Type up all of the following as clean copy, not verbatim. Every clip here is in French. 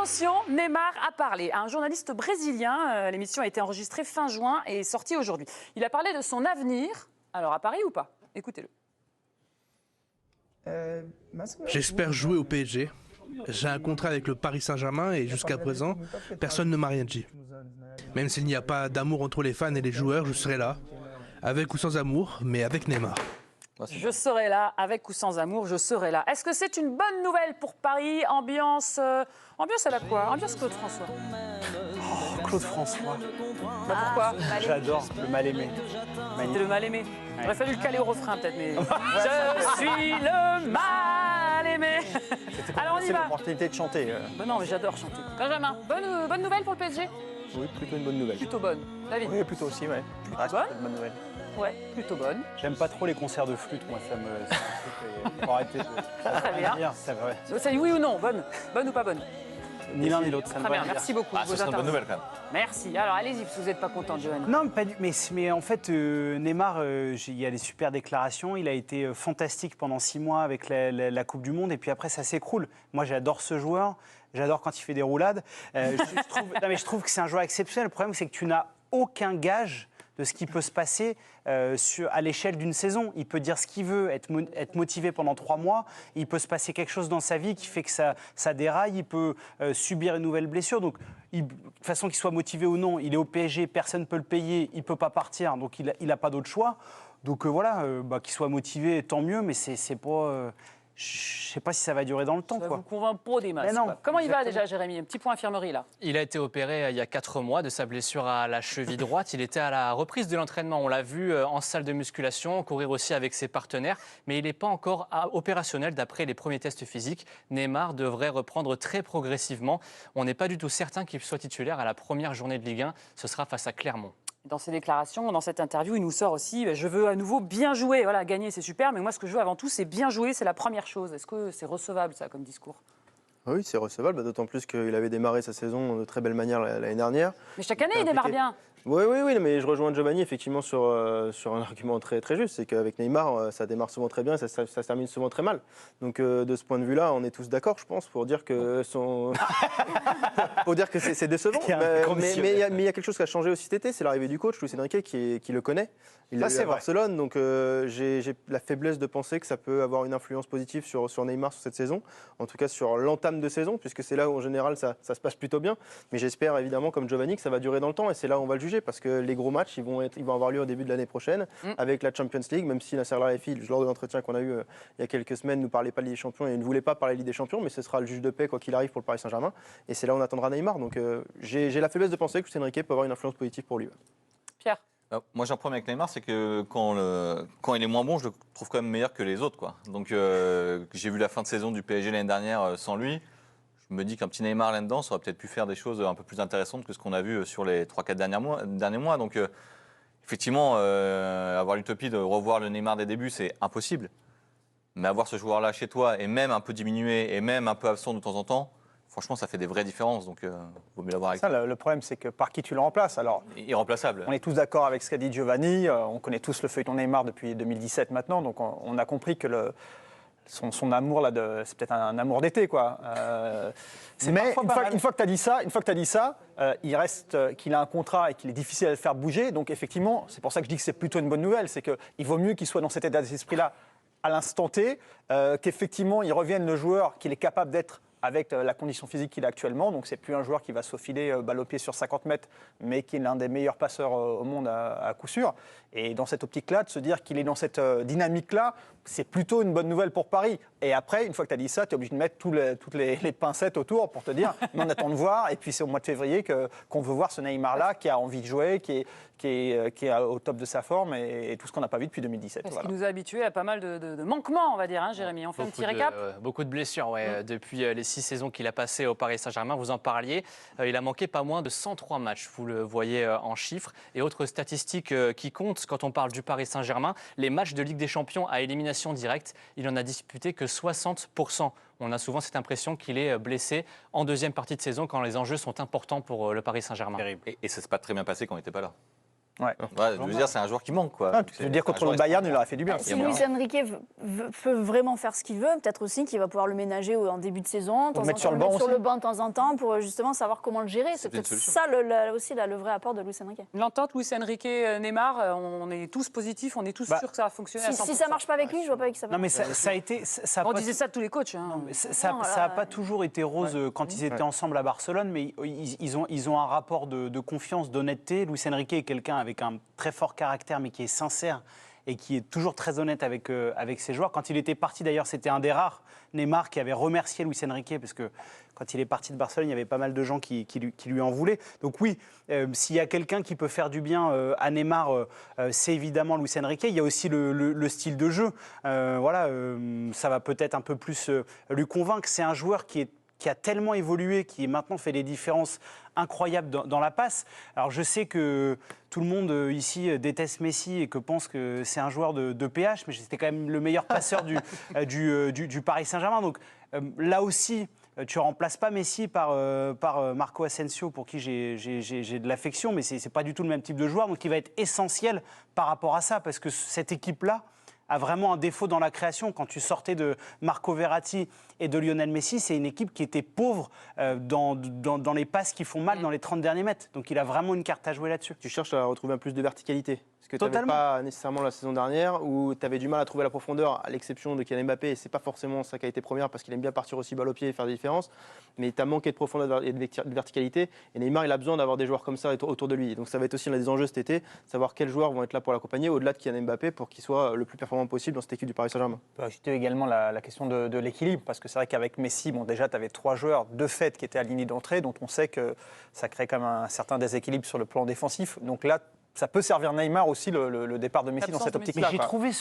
Attention, Neymar a parlé à un journaliste brésilien. L'émission a été enregistrée fin juin et est sortie aujourd'hui. Il a parlé de son avenir. Alors, à Paris ou pas? Écoutez-le. J'espère jouer au PSG. J'ai un contrat avec le Paris Saint-Germain et jusqu'à présent, personne ne m'a rien dit. Même s'il n'y a pas d'amour entre les fans et les joueurs, je serai là, avec ou sans amour, mais avec Neymar. Je serai là, avec ou sans amour, je serai là. Est-ce que c'est une bonne nouvelle pour Paris? Ambiance à la quoi? Ambiance Claude François. Oh, Claude François. Bah pourquoi? J'adore le mal-aimé. C'est le mal-aimé. Il aurait fallu le caler au refrain peut-être, mais... Je suis le mal-aimé. Alors on y C'est va. l'opportunité de chanter. Bah non, mais j'adore chanter. Benjamin, bonne nouvelle pour le PSG? Oui, plutôt une bonne nouvelle. Plutôt bonne. David? Oui, plutôt aussi, ouais. Ah, c'est bonne une bonne nouvelle. Ouais, plutôt bonne. J'aime pas trop les concerts de flûte, moi, ça me... Faut arrêter de... Très bien. C'est vrai. C'est oui ou non? Bonne ou pas bonne? Ni l'un ni l'autre, ça me Très va bien, merci beaucoup. Ce serait une bonne nouvelle quand même. Merci. Alors allez-y, parce que vous n'êtes pas content, Giovanni. Non, pas du... mais en fait, Neymar, il y a des super déclarations. Il a été fantastique pendant 6 mois avec la Coupe du Monde. Et puis après, ça s'écroule. Moi, j'adore ce joueur. J'adore quand il fait des roulades. Je trouve que c'est un joueur exceptionnel. Le problème, c'est que tu n'as aucun gage de ce qui peut se passer à l'échelle d'une saison. Il peut dire ce qu'il veut, être motivé pendant 3 mois. Il peut se passer quelque chose dans sa vie qui fait que ça déraille. Il peut subir une nouvelle blessure. Donc, de toute façon, qu'il soit motivé ou non, il est au PSG, personne ne peut le payer, il ne peut pas partir, donc il n'a pas d'autre choix. Donc qu'il soit motivé, tant mieux, mais c'est pas... je ne sais pas si ça va durer dans le temps. Ça quoi. vous convainc pas des masses. Non, comment il va déjà, Jérémy? Un petit point infirmerie, là. Il a été opéré il y a 4 mois de sa blessure à la cheville droite. Il était à la reprise de l'entraînement. On l'a vu en salle de musculation, courir aussi avec ses partenaires. Mais il n'est pas encore opérationnel d'après les premiers tests physiques. Neymar devrait reprendre très progressivement. On n'est pas du tout certain qu'il soit titulaire à la première journée de Ligue 1. Ce sera face à Clermont. Dans ses déclarations, dans cette interview, il nous sort aussi « Je veux à nouveau bien jouer ». Voilà, gagner, c'est super, mais moi, ce que je veux avant tout, c'est bien jouer, c'est la première chose. Est-ce que c'est recevable, ça, comme discours? Oui, c'est recevable, d'autant plus qu'il avait démarré sa saison de très belle manière l'année dernière. Mais chaque année, il démarre bien. Oui, mais je rejoins Giovanni effectivement sur un argument très, très juste, c'est qu'avec Neymar, ça démarre souvent très bien, ça se termine souvent très mal. Donc de ce point de vue-là, on est tous d'accord, je pense, pour dire que c'est décevant. Mais il y a quelque chose qui a changé aussi cet été, c'est l'arrivée du coach, Luis Enrique, qui le connaît. Il l'a eu à Barcelone, donc j'ai la faiblesse de penser que ça peut avoir une influence positive sur Neymar sur cette saison, en tout cas sur l'entame de saison, puisque c'est là où en général ça se passe plutôt bien. Mais j'espère évidemment, comme Giovanni, que ça va durer dans le temps, et c'est là où on va le juger. Parce que les gros matchs, ils vont avoir lieu au début de l'année prochaine avec la Champions League, même si Nasser Al-Khelaifi, lors de l'entretien qu'on a eu il y a quelques semaines, ne parlait pas de Ligue des Champions et ne voulait pas parler de Ligue des Champions, mais ce sera le juge de paix quoi qu'il arrive pour le Paris Saint-Germain. Et c'est là où on attendra Neymar. Donc j'ai la faiblesse de penser que Luis Enrique peut avoir une influence positive pour lui. Pierre? Moi j'ai un problème avec Neymar, c'est que quand il est moins bon, je le trouve quand même meilleur que les autres, quoi. Donc j'ai vu la fin de saison du PSG l'année dernière sans lui. Je me dis qu'un petit Neymar là-dedans, ça aurait peut-être pu faire des choses un peu plus intéressantes que ce qu'on a vu sur les 3-4 derniers mois. Donc, effectivement, avoir l'utopie de revoir le Neymar des débuts, c'est impossible. Mais avoir ce joueur-là chez toi, et même un peu diminué, et même un peu absent de temps en temps, franchement, ça fait des vraies différences. Donc, vaut mieux l'avoir avec ça. Le problème, c'est que par qui tu le remplaces? Alors, irremplaçable. On est tous d'accord avec ce qu'a dit Giovanni. On connaît tous le feuilleton Neymar depuis 2017 maintenant. Donc, on a compris que son amour là, c'est peut-être un amour d'été, quoi. Mais une fois que tu as dit ça, il reste qu'il a un contrat et qu'il est difficile à le faire bouger. Donc effectivement, c'est pour ça que je dis que c'est plutôt une bonne nouvelle, c'est qu'il vaut mieux qu'il soit dans cet état d'esprit-là à l'instant T, qu'effectivement il revienne le joueur qu'il est capable d'être avec la condition physique qu'il a actuellement. Donc c'est plus un joueur qui va se faufiler balle au pied sur 50 mètres, mais qui est l'un des meilleurs passeurs au monde à coup sûr. Et dans cette optique-là, de se dire qu'il est dans cette dynamique-là, c'est plutôt une bonne nouvelle pour Paris. Et après, une fois que tu as dit ça, tu es obligé de mettre toutes les pincettes autour pour te dire, mais on attend de voir. Et puis c'est au mois de février qu'on veut voir ce Neymar-là qui a envie de jouer, qui est au top de sa forme et tout ce qu'on n'a pas vu depuis 2017. Parce qu'il nous a habitués à pas mal de manquements, on va dire, hein, Jérémy. On fait un petit récap. Beaucoup de blessures, ouais. Depuis les 6 saisons qu'il a passées au Paris Saint-Germain, vous en parliez. Il a manqué pas moins de 103 matchs, vous le voyez en chiffres. Et autre statistique qui compte quand on parle du Paris Saint-Germain, les matchs de Ligue des Champions à élimination directe, il en a disputé que 60%. On a souvent cette impression qu'il est blessé en deuxième partie de saison quand les enjeux sont importants pour le Paris Saint-Germain. Et ça ne s'est pas très bien passé quand il n'était pas là. Ouais. Je veux dire, c'est un joueur qui manque, quoi. Tu veux dire contre le Bayern, il leur a fait du bien. Si Luis Enrique peut vraiment faire ce qu'il veut, peut-être aussi qu'il va pouvoir le ménager en début de saison, le mettre sur le banc de temps en temps pour justement savoir comment le gérer. C'est peut-être ça aussi le vrai apport de Luis Enrique. L'entente Luis Enrique, Neymar, on est tous positifs, on est tous sûrs que ça va fonctionner à 100%. Si ça marche pas avec lui, je vois pas avec ça. Non, mais ça a été. On disait ça de tous les coachs. Hein. Ça n'a pas toujours été rose quand ils étaient ensemble à Barcelone, mais ils ont un rapport de confiance, d'honnêteté. Luis Enrique est quelqu'un avec un très fort caractère, mais qui est sincère et qui est toujours très honnête avec ses joueurs. Quand il était parti, d'ailleurs, c'était un des rares, Neymar, qui avait remercié Luis Enrique, parce que quand il est parti de Barcelone, il y avait pas mal de gens qui lui en voulaient. Donc oui, s'il y a quelqu'un qui peut faire du bien à Neymar, c'est évidemment Luis Enrique. Il y a aussi le style de jeu. Ça va peut-être un peu plus lui convaincre. C'est un joueur qui a tellement évolué, qui maintenant fait des différences incroyables dans la passe. Alors je sais que tout le monde ici déteste Messi et que pense que c'est un joueur de PH, mais c'était quand même le meilleur passeur du Paris Saint-Germain. Donc là aussi, tu ne remplaces pas Messi par Marco Asensio, pour qui j'ai de l'affection, mais ce n'est pas du tout le même type de joueur. Donc il va être essentiel par rapport à ça, parce que cette équipe-là a vraiment un défaut dans la création. Quand tu sortais de Marco Verratti et de Lionel Messi, c'est une équipe qui était pauvre dans les passes qui font mal dans les 30 derniers mètres. Donc il a vraiment une carte à jouer là-dessus. Tu cherches à retrouver un plus de verticalité. Ce que tu n'avais pas nécessairement la saison dernière, où tu avais du mal à trouver la profondeur, à l'exception de Kylian Mbappé, et ce n'est pas forcément sa qualité première, parce qu'il aime bien partir aussi balle au pied et faire des différences, mais tu as manqué de profondeur et de verticalité, et Neymar, il a besoin d'avoir des joueurs comme ça autour de lui. Donc ça va être aussi l'un des enjeux cet été, savoir quels joueurs vont être là pour l'accompagner, au-delà de Kylian Mbappé, pour qu'il soit le plus performant possible dans cette équipe du Paris Saint-Germain. On peut ajouter également la question de l'équilibre, parce que c'est vrai qu'avec Messi, déjà tu avais 3 joueurs de fait qui étaient alignés d'entrée, dont on sait que ça crée quand même un certain déséquilibre sur le plan défensif. Donc là, ça peut servir Neymar aussi, le départ de Messi dans cette optique-là. J'ai trouvé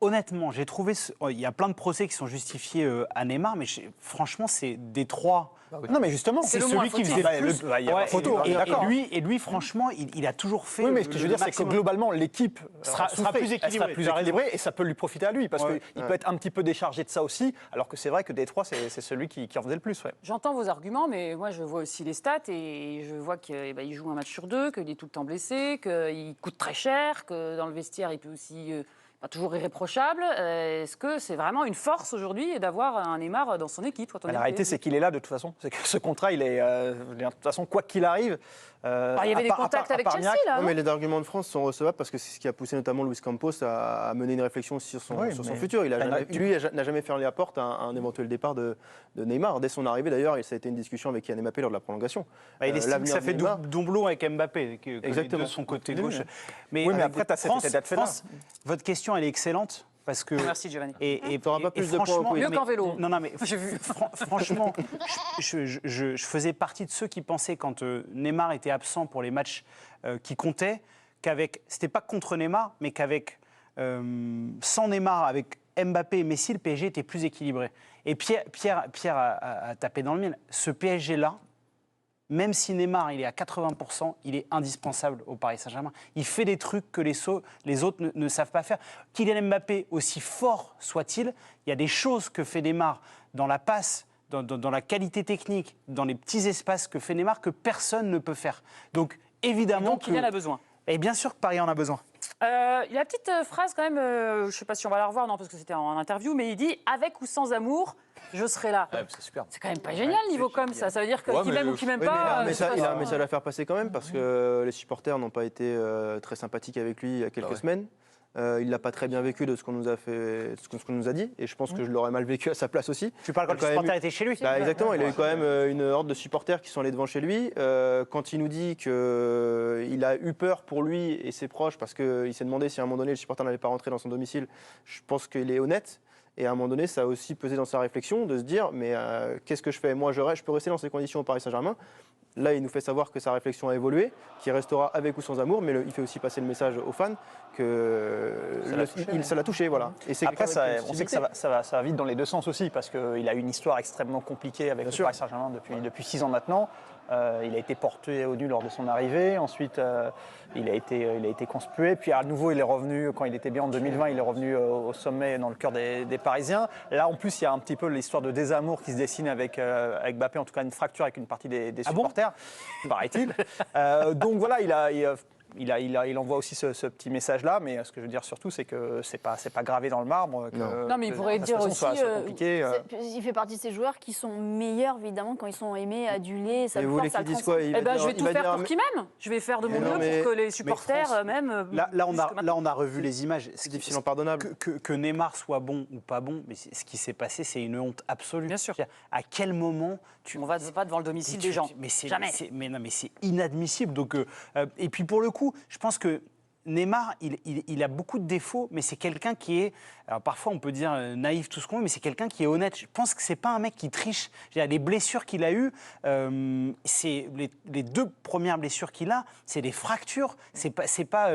honnêtement, il y a plein de procès qui sont justifiés à Neymar, mais franchement, c'est des 3. Non, mais justement, c'est celui qui faisait le plus. Il y a la photo, et lui, franchement, il a toujours fait. Oui, mais ce que je veux dire, c'est que globalement, l'équipe sera plus équilibrée. Et ça peut lui profiter à lui, parce qu'il peut être un petit peu déchargé de ça aussi, alors que c'est vrai que des 3, c'est celui qui en faisait le plus. Ouais. J'entends vos arguments, mais moi, je vois aussi les stats et je vois qu'il joue un match sur 2, qu'il est tout le temps blessé, qu'il coûte très cher, que dans le vestiaire, il peut aussi... pas toujours irréprochable. Est-ce que c'est vraiment une force aujourd'hui d'avoir un Neymar dans son équipe La réalité, c'est qu'il est là de toute façon. C'est que ce contrat, il est de toute façon, quoi qu'il arrive. Il y avait des contacts avec Chelsea, là. Non, mais les arguments de France sont recevables parce que c'est ce qui a poussé notamment Luis Campos à mener une réflexion sur son futur. Lui n'a jamais fermé la porte à un éventuel départ de Neymar. Dès son arrivée, d'ailleurs, ça a été une discussion avec Kylian Mbappé lors de la prolongation. Il estime que ça fait doublon avec Mbappé, de son côté gauche. Mais après, tu as cette état de fait là. Votre question, elle est excellente. Parce que, merci Giovanni. Et tu n'auras pas plus de points au quiz. Mieux qu'en vélo. Non, mais franchement, je faisais partie de ceux qui pensaient, quand Neymar était absent pour les matchs qui comptaient, c'était pas contre Neymar, mais qu'avec sans Neymar, avec Mbappé et Messi, le PSG était plus équilibré. Et Pierre a tapé dans le mille. Ce PSG-là, même si Neymar il est à 80%, il est indispensable au Paris Saint-Germain. Il fait des trucs que les autres ne savent pas faire. Kylian Mbappé, aussi fort soit-il, il y a des choses que fait Neymar dans la passe, dans la qualité technique, dans les petits espaces que fait Neymar, que personne ne peut faire. Donc évidemment Kylian a besoin. Et bien sûr que Paris en a besoin. Il y a une petite phrase quand même, je ne sais pas si on va la revoir, non, parce que c'était en interview, mais il dit « Avec ou sans amour, je serai là ». C'est super. C'est quand même pas génial niveau comme ça. Ça veut dire qu'il m'aime ou qu'il m'aime pas. Mais il a un message à faire passer quand même, parce que les supporters n'ont pas été très sympathiques avec lui il y a quelques semaines. Il ne l'a pas très bien vécu de ce qu'on nous a fait, de ce qu'on nous a dit, et je pense que je l'aurais mal vécu à sa place aussi. Tu parles quand les supporters étaient chez lui. Exactement, il a eu quand même une horde de supporters qui sont allés devant chez lui. Quand il nous dit qu'il a eu peur pour lui et ses proches, parce qu'il s'est demandé si à un moment donné le supporter n'allait pas rentrer dans son domicile, je pense qu'il est honnête. Et à un moment donné, ça a aussi pesé dans sa réflexion de se dire, mais qu'est-ce que je fais ? Moi, je peux rester dans ces conditions au Paris Saint-Germain. Là, il nous fait savoir que sa réflexion a évolué, qu'il restera avec ou sans amour, mais il fait aussi passer le message aux fans que ça l'a touché. Voilà. Et après, on sait que ça va vite dans les deux sens aussi, parce qu'il a eu une histoire extrêmement compliquée avec le Paris Saint-Germain depuis 6 ans maintenant. Il a été porté au nu lors de son arrivée. Ensuite, il a été conspué. Puis à nouveau, il est revenu, quand il était bien en 2020, il est revenu au sommet dans le cœur des Parisiens. Là, en plus, il y a un petit peu l'histoire de désamour qui se dessine avec Mbappé, en tout cas une fracture avec une partie des supporters, paraît-il. Donc voilà, il envoie aussi ce petit message-là, mais ce que je veux dire surtout, c'est que c'est pas gravé dans le marbre. Non, mais il pourrait dire aussi. Soit compliqué. Il fait partie de ces joueurs qui sont meilleurs, évidemment, quand ils sont aimés, adulés. Ça Et le vous voulez force à qu'il le dise quoi? transmettre. Je vais tout faire pour qu'ils m'aiment. Je vais faire de mon mieux pour que les supporters m'aiment. Là, on a revu les images. C'est difficilement pardonnable. Que Neymar soit bon ou pas bon, mais ce qui s'est passé, c'est une honte absolue. Bien sûr. À quel moment On va pas devant le domicile des gens. Jamais. Mais c'est inadmissible. Donc, et puis pour le coup, je pense que Neymar, il a beaucoup de défauts, mais c'est quelqu'un qui est, alors parfois on peut dire naïf, tout ce qu'on veut, mais c'est quelqu'un qui est honnête. Je pense que c'est pas un mec qui triche. Les blessures qu'il a eues, c'est les 2 premières blessures qu'il a, c'est des fractures. C'est pas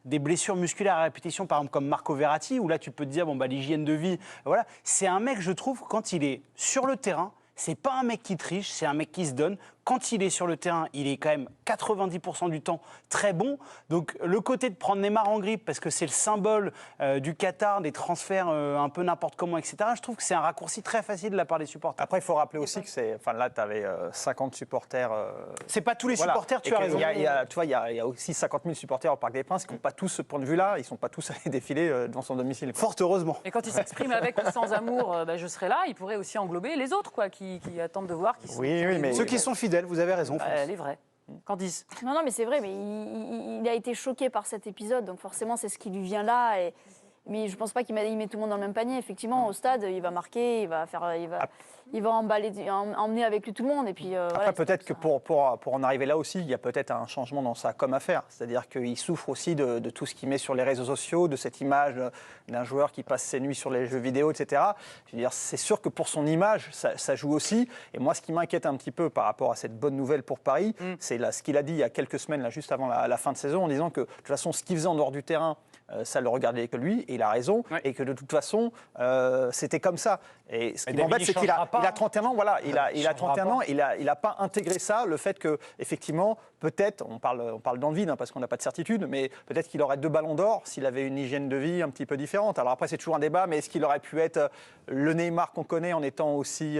des blessures musculaires à répétition, par exemple comme Marco Verratti, où là tu peux te dire l'hygiène de vie. Voilà, c'est un mec, je trouve, quand il est sur le terrain. C'est pas un mec qui triche, c'est un mec qui se donne. Quand il est sur le terrain, il est quand même 90% du temps très bon. Donc le côté de prendre Neymar en grippe, parce que c'est le symbole du Qatar, des transferts un peu n'importe comment, etc., je trouve que c'est un raccourci très facile de la part des supporters. Après, il faut rappeler aussi que là, tu avais 50 supporters. C'est pas tous les supporters, tu as raison. Il y a aussi 50 000 supporters au Parc des Princes qui n'ont pas tous ce point de vue-là. Ils ne sont pas tous allés défiler devant son domicile. Fort heureusement. Et quand il s'exprime avec ou sans amour, je serai là. Il pourrait aussi englober les autres, qui attendent de voir. Mais ceux qui sont fidèles, vous avez raison. Elle est vraie. Candice. Non, mais c'est vrai, mais il a été choqué par cet épisode, donc forcément, c'est ce qui lui vient là. Mais je ne pense pas qu'il met tout le monde dans le même panier. Effectivement, au stade, il va marquer, il va emmener avec lui tout le monde. Et puis, après, peut-être que pour en arriver là aussi, il y a peut-être un changement dans sa com à faire. C'est-à-dire qu'il souffre aussi de tout ce qu'il met sur les réseaux sociaux, de cette image d'un joueur qui passe ses nuits sur les jeux vidéo, etc. Je veux dire, c'est sûr que pour son image, ça joue aussi. Et moi, ce qui m'inquiète un petit peu par rapport à cette bonne nouvelle pour Paris, c'est ce qu'il a dit il y a quelques semaines, là, juste avant la fin de saison, en disant que de toute façon, ce qu'il faisait en dehors du terrain, ça le regardait que lui, et il a raison, et que de toute façon, c'était comme ça. Et ce qui m'embête, c'est qu'il a 31 ans, voilà, il a 31 ans, il n'a pas intégré ça, le fait que, effectivement, peut-être, on parle dans le vide, parce qu'on n'a pas de certitude, mais peut-être qu'il aurait 2 ballons d'or s'il avait une hygiène de vie un petit peu différente. Alors après, c'est toujours un débat, mais est-ce qu'il aurait pu être le Neymar qu'on connaît en étant aussi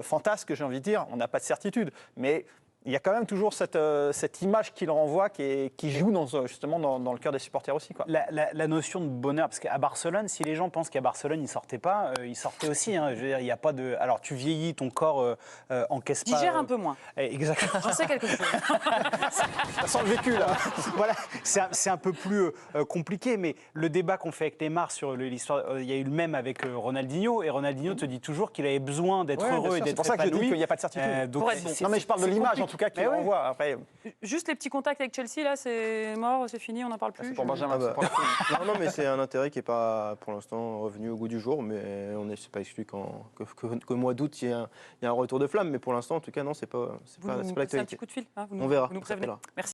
fantasque, j'ai envie de dire? On n'a pas de certitude, mais il y a quand même toujours cette image qu'il renvoie qui joue justement dans le cœur des supporters aussi, quoi. La notion de bonheur, parce qu'à Barcelone, si les gens pensent qu'à Barcelone, il ne sortait pas, il sortait aussi. Je veux dire, il n'y a pas de... Alors, tu vieillis, ton corps encaisse pas... Digère un peu moins. Exactement. J'en sais quelque chose. Ça sent le vécu, là. Voilà, c'est un peu plus compliqué, mais le débat qu'on fait avec Neymar sur l'histoire, il y a eu le même avec Ronaldinho, et Ronaldinho te dit toujours qu'il avait besoin d'être heureux et d'être épanoui. C'est pour ça que je dis qu'il n'y a pas de certitude. Pour être bon. Non, mais je parle de l'image, en tout cas, qu'il renvoie. Après... Juste les petits contacts avec Chelsea, là, c'est mort, c'est fini, on n'en parle plus. C'est pour Benjamin. Non, mais c'est un intérêt qui n'est pas, pour l'instant, revenu au goût du jour, mais c'est pas exclu qu'au mois d'août, il y ait un retour de flamme. Mais pour l'instant, en tout cas, non, c'est pas Vous nous passez un l'actualité. petit coup de fil, On verra. Vous nous prévenez. Merci.